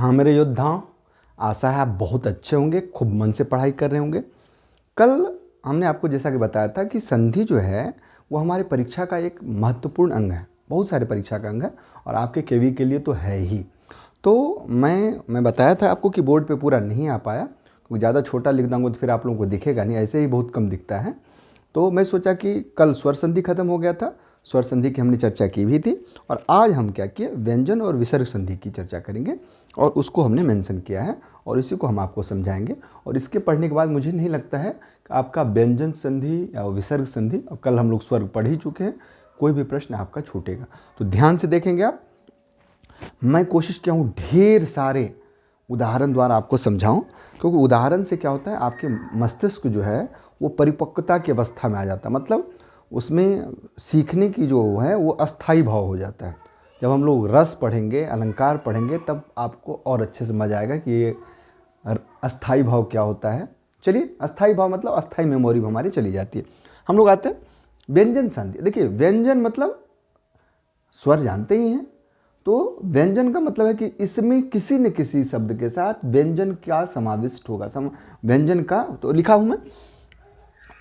हाँ मेरे योद्धाओं, आशा है आप बहुत अच्छे होंगे, खूब मन से पढ़ाई कर रहे होंगे। कल हमने आपको जैसा कि बताया था कि संधि जो है वो हमारे परीक्षा का एक महत्वपूर्ण अंग है, बहुत सारे परीक्षा का अंग है और आपके केवी के लिए तो है ही। तो मैं बताया था आपको कि बोर्ड पे पूरा नहीं आ पाया क्योंकि ज़्यादा छोटा लिख दूँगा तो फिर आप लोगों को दिखेगा नहीं, ऐसे ही बहुत कम दिखता है। तो मैं सोचा कि कल स्वर संधि खत्म हो गया था, स्वर संधि की हमने चर्चा की भी थी और आज हम क्या किए, व्यंजन और विसर्ग संधि की चर्चा करेंगे और उसको हमने मेंशन किया है और इसी को हम आपको समझाएंगे। और इसके पढ़ने के बाद मुझे नहीं लगता है कि आपका व्यंजन संधि या विसर्ग संधि, और कल हम लोग स्वर्ग पढ़ ही चुके हैं, कोई भी प्रश्न आपका छूटेगा। तो ध्यान से देखेंगे आप। मैं कोशिश किया हूँ ढेर सारे उदाहरण द्वारा आपको समझाऊं, क्योंकि उदाहरण से क्या होता है, आपके मस्तिष्क जो है वो परिपक्वता की अवस्था में आ जाता है, मतलब उसमें सीखने की जो है वो अस्थाई भाव हो जाता है। जब हम लोग रस पढ़ेंगे, अलंकार पढ़ेंगे, तब आपको और अच्छे से मजा आएगा कि ये अस्थाई भाव क्या होता है। चलिए, अस्थाई भाव मतलब अस्थाई मेमोरी हमारी चली जाती है। हम लोग आते हैं व्यंजन संधि। देखिए, व्यंजन मतलब स्वर जानते ही हैं, तो व्यंजन का मतलब है कि इसमें किसी न किसी शब्द के साथ व्यंजन क्या समाविष्ट होगा। व्यंजन का तो लिखा हूं मैं,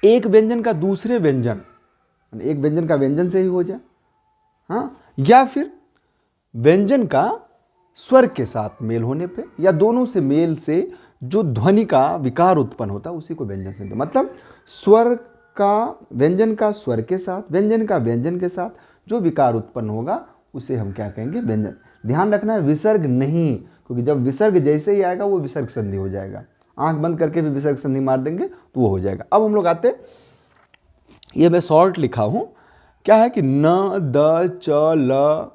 एक व्यंजन का दूसरे व्यंजन, एक व्यंजन का व्यंजन से ही हो जाए, हाँ, या फिर व्यंजन का स्वर के साथ मेल होने पे, या दोनों से मेल से जो ध्वनि का विकार उत्पन्न होता है उसी को व्यंजन से, मतलब स्वर का व्यंजन का स्वर के साथ, व्यंजन का व्यंजन के साथ जो विकार उत्पन्न होगा उसे हम क्या कहेंगे, व्यंजन। ध्यान रखना है विसर्ग नहीं, क्योंकि जब विसर्ग जैसे ही आएगा वो विसर्ग संधि हो जाएगा। आंख बंद करके भी विसर्ग संधि मार देंगे तो वो हो जाएगा। अब हम लोग आते, ये मैं शॉर्ट लिखा हूं, क्या है कि न, द, च, ल,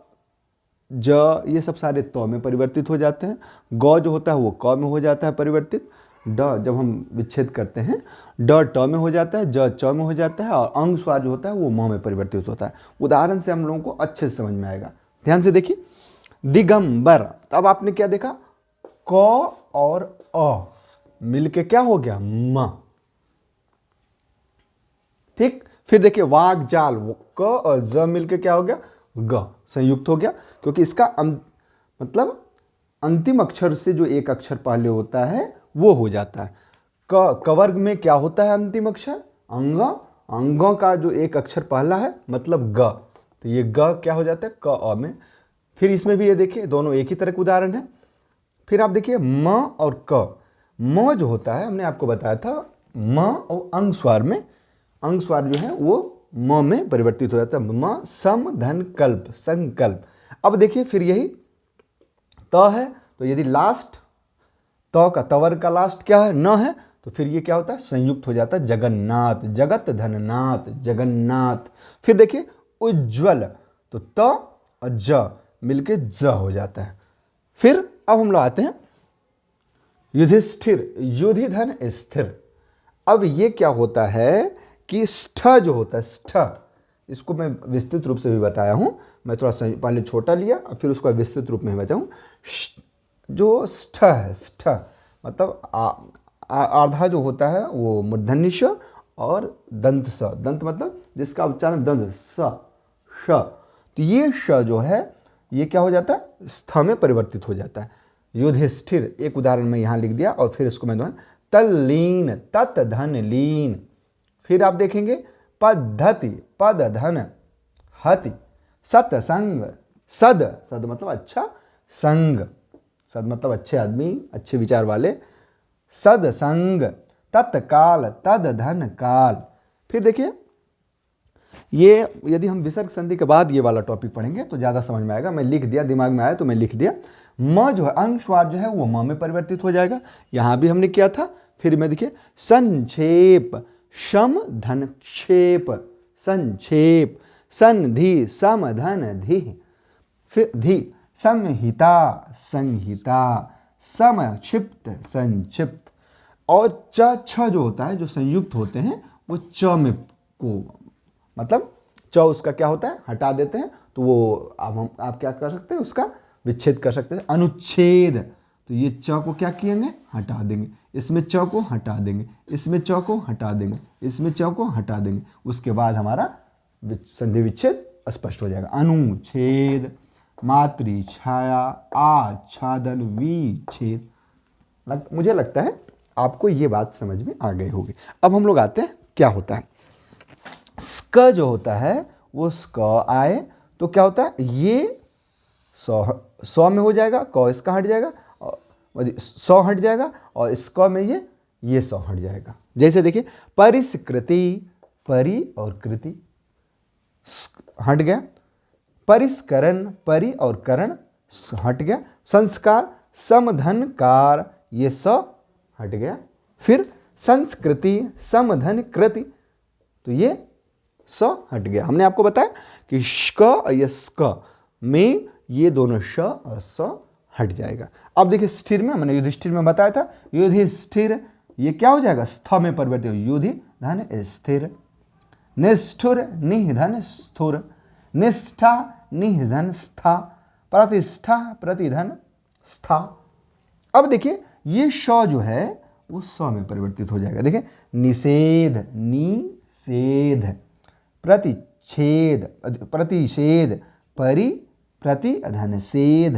ज, ये सब सारे त में परिवर्तित हो जाते हैं। ग जो होता है वो क में हो जाता है परिवर्तित। ड जब हम विच्छेद करते हैं, ड ट में हो जाता है, ज च में हो जाता है और अंग स्वर जो होता है वो म में परिवर्तित होता है। उदाहरण से हम लोगों को अच्छे से समझ में आएगा। ध्यान से देखिए, दिगंबर, तो अब आपने क्या देखा, क और अ मिलके क्या हो गया, म। ठीक, फिर देखिए वाग जाल, वो क और ज मिलके क्या हो गया, ग, संयुक्त हो गया, क्योंकि इसका मतलब अंतिम अक्षर से जो एक अक्षर पहले होता है वो हो जाता है। कवर्ग में क्या होता है अंतिम अक्षर, अंग, अंगों का जो एक अक्षर पहला है मतलब ग, तो ये ग क्या हो जाता है क अ में। फिर इसमें भी ये देखिए दोनों एक ही तरह के उदाहरण है। फिर आप देखिए म और क, म जो होता है हमने आपको बताया था, म और अंग स्वर में, अंग स्वर जो है वो म में परिवर्तित हो जाता है। म सम धन कल्प, संकल्प। अब देखिए फिर यही त है, तो यदि लास्ट त का, तवर का लास्ट क्या है, न है, तो फिर ये क्या होता है, संयुक्त हो जाता है, जगन्नाथ, जगत धननाथ, जगन्नाथ। फिर देखिए उज्ज्वल, तो त और ज मिलके ज हो जाता है। फिर अब हम लोग आते हैं युधिष्ठिर, युधि धन स्थिर। अब ये क्या होता है कि स्ठ जो होता है, स्ठ, इसको मैं विस्तृत रूप से भी बताया हूं, मैं थोड़ा सा पहले छोटा लिया और फिर उसको विस्तृत रूप में बताऊं। जो स्ठ है, स्ठ मतलब आधा जो होता है वो मूर्धन्य श और दंत स, दंत मतलब जिसका उच्चारण दंत स, श, तो ये श जो है ये क्या हो जाता है, स्थ में परिवर्तित हो जाता है। युधिष्ठिर, एक उदाहरण मैं यहाँ लिख दिया और फिर इसको मैं तल्लीन, तत् धन लीन। फिर आप देखेंगे पद्धति, पद धन हति, सत्संग, सद, सद मतलब अच्छा, संग, सद मतलब अच्छे आदमी, अच्छे विचार वाले, सदसंग, तत्काल, तद धन काल। फिर देखिए ये यदि हम विसर्ग संधि के बाद ये वाला टॉपिक पढ़ेंगे तो ज्यादा समझ में आएगा। मैं लिख दिया, दिमाग में आया तो मैं लिख दिया। म जो है अंग स्वर जो है वो म में परिवर्तित हो जाएगा, यहां भी हमने किया था। फिर मैं देखिए संक्षेप, शम धन क्षेप, संक्षेप, संधि सम धन धि, फिर धि, संहिता, संहिता, समक्षिप्त, संक्षिप्त, और च छ जो होता है, जो संयुक्त होते हैं वो च में को, मतलब च उसका क्या होता है, हटा देते हैं, तो वो अब आप क्या कर सकते हैं, उसका विच्छेद कर सकते हैं, अनुच्छेद। तो ये च को क्या किएंगे, हटा देंगे, इसमें च को हटा देंगे, इसमें च को हटा देंगे, इसमें च को हटा देंगे, उसके बाद हमारा संधि विच्छेद स्पष्ट हो जाएगा। अनुच्छेद, मातृ छाया, आच्छादन, विच्छेद। मुझे लगता है आपको ये बात समझ में आ गई होगी। अब हम लोग आते हैं क्या होता है। स्क जो होता है वो स्क आए तो क्या होता है, ये सौ में हो जाएगा, क इसका हट जाएगा, और 100 हट जाएगा, और इसका में ये 100 हट जाएगा। जैसे देखिए परिष्कृति, परि और कृति हट गया, परिष्करण, परि और करण हट गया, संस्कार, समधन कार, ये स हट गया, फिर संस्कृति, समधन कृति, तो ये स हट गया। हमने आपको बताया कि ष्क और ये स्क में ये दोनों श और स हट जाएगा। अब देखिए स्थिर में हमने युधिष्ठिर में बताया था, युधिष्ठिर ये क्या हो जाएगा, स्थ में परिवर्तित हो, युधि धन स्थिर, निष्ठुर निधन स्थुर, निष्ठा निधन स्था, प्रतिष्ठा प्रतिधन स्था। अब देखिए ये श जो है वो स में परिवर्तित हो जाएगा। देखिए निषेध, निषेध, प्रतिच्छेद, प्रतिषेध, परि प्रति धन सेध,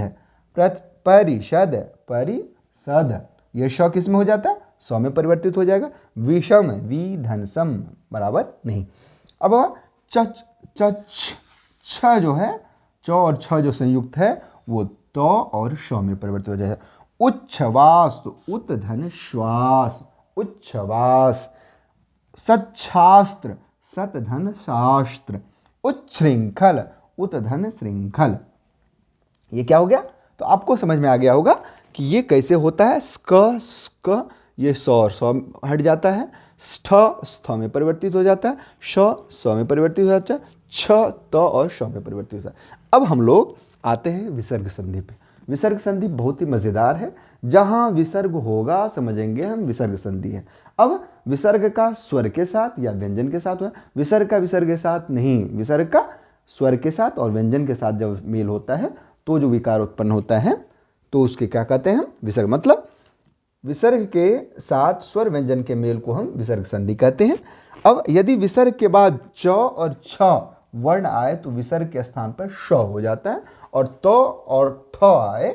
परिषद, परिषद, ये श किस में हो जाता है, सौ में परिवर्तित हो जाएगा। विषम, विधन सम बराबर नहीं। अब छ जो है, च और छ जो संयुक्त है वो त और श में परिवर्तित हो जाएगा। उच्छ्वास, तो उत धन श्वास, उच्छ्वास, सच्छास्त्र, सत धन शास्त्र, उच्छृंखल, उत धन श्रृंखल। ये क्या हो गया, तो आपको समझ में आ गया होगा कि ये कैसे होता है। स्क स्क ये सौ और सौ हट जाता है, स्थ स्थ में परिवर्तित हो जाता है, श स में परिवर्तित हो जाता है, छ त और श में परिवर्तित होता है। अब हम लोग आते हैं विसर्ग संधि पे। विसर्ग संधि बहुत ही मज़ेदार है, जहाँ विसर्ग होगा समझेंगे हम विसर्ग संधि है। अब विसर्ग का स्वर के साथ या व्यंजन के साथ हुआ, विसर्ग का विसर्ग के साथ नहीं, विसर्ग का स्वर के साथ और व्यंजन के साथ जब मेल होता है तो जो विकार उत्पन्न होता है तो उसके क्या कहते हैं हम, विसर्ग। मतलब विसर्ग के साथ स्वर व्यंजन के मेल को हम विसर्ग संधि कहते हैं। अब यदि विसर्ग के बाद च और छ वर्ण आए तो विसर्ग के स्थान पर श हो जाता है, और त और थ आए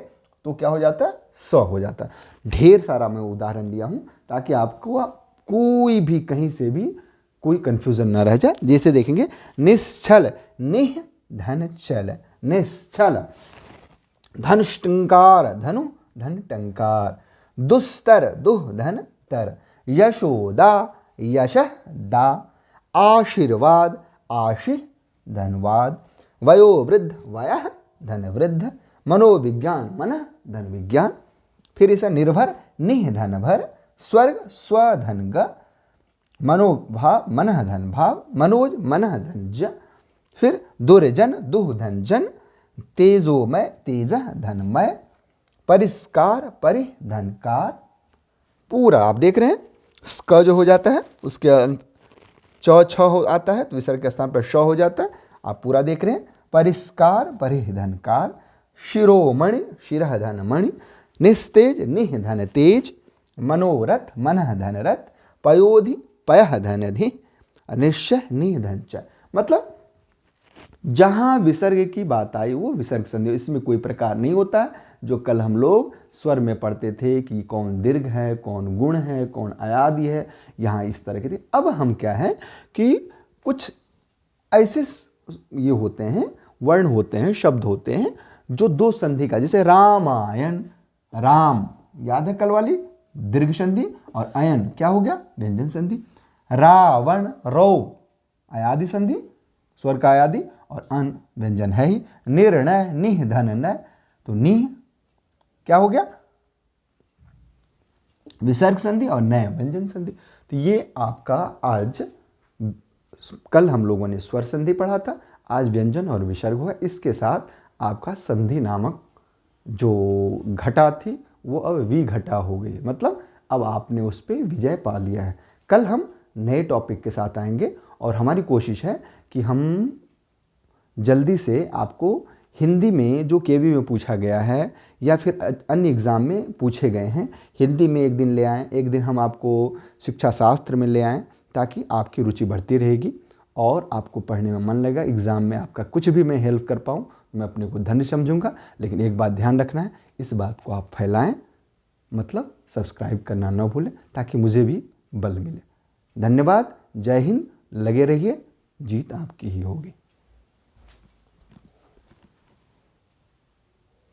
तो क्या हो जाता है, स हो जाता है। ढेर सारा मैं उदाहरण दिया हूं ताकि आपको कोई भी कहीं से भी कोई कंफ्यूजन ना रह जाए। जैसे देखेंगे निश्चल, निह धन चल, निश्चल, धनुष्टंकार, धनु धन टंकार, दुस्तर, दुह धन तर, यशोदा, यशः दा, आशीर्वाद, आशि धनवाद, वयोवृद्ध, वयः धन वृद्ध, मनोविज्ञान, मन धन विज्ञान। फिर इसे निर्भर, निह धन भर, स्वर्ग, स्वधन ग, मनोभाव, मन धन भाव, मनोज, मन धन ज। फिर दुर्जन, दुह धन जन, तेजोमय, तेज धनमय, परिष्कार, परि धनकार। पूरा आप देख रहे हैं, स्क जो हो जाता है उसके अंत च छ हो आता है तो विसर्ग के स्थान पर श हो जाता है। आप पूरा देख रहे हैं, परिष्कार, परि धनकार, शिरोमणि, शिरः धन मणि, निस्तेज, निह धन तेज, मनोरथ, मनः धन रथ, पयोधि, पयः धन धि, निश्चय, निह धन च। मतलब जहाँ विसर्ग की बात आई वो विसर्ग संधि, इसमें कोई प्रकार नहीं होता है जो कल हम लोग स्वर में पढ़ते थे कि कौन दीर्घ है, कौन गुण है, कौन अयादि है, यहाँ इस तरह के थे। अब हम क्या है कि कुछ ऐसे ये होते हैं, वर्ण होते हैं, शब्द होते हैं जो दो संधि का, जैसे रामायण, राम याद है कल वाली दीर्घ संधि, और अयन क्या हो गया, व्यंजन संधि। रावण, रौ अयादि संधि, स्वर का अयादि, और अन व्यंजन है ही। निर्णय, निह धन न, तो निह क्या हो गया, विसर्ग संधि, और नय व्यंजन संधि। तो ये आपका आज, कल हम लोगों ने स्वर संधि पढ़ा था, आज व्यंजन और विसर्ग हुआ। इसके साथ आपका संधि नामक जो घटा थी वो अब विघटा हो गई, मतलब अब आपने उस पर विजय पा लिया है। कल हम नए टॉपिक के साथ आएंगे और हमारी कोशिश है कि हम जल्दी से आपको हिंदी में जो केवी में पूछा गया है या फिर अन्य एग्ज़ाम में पूछे गए हैं, हिंदी में एक दिन ले आएँ, एक दिन हम आपको शिक्षा शास्त्र में ले आएँ, ताकि आपकी रुचि बढ़ती रहेगी और आपको पढ़ने में मन लगेगा। एग्ज़ाम में आपका कुछ भी मैं हेल्प कर पाऊँ मैं अपने को धन्य समझूंगा। लेकिन एक बात ध्यान रखना है, इस बात को आप फैलाएं, मतलब सब्सक्राइब करना ना भूलें ताकि मुझे भी बल मिले। धन्यवाद। जय हिंद। लगे रहिए, जीत आपकी ही होगी।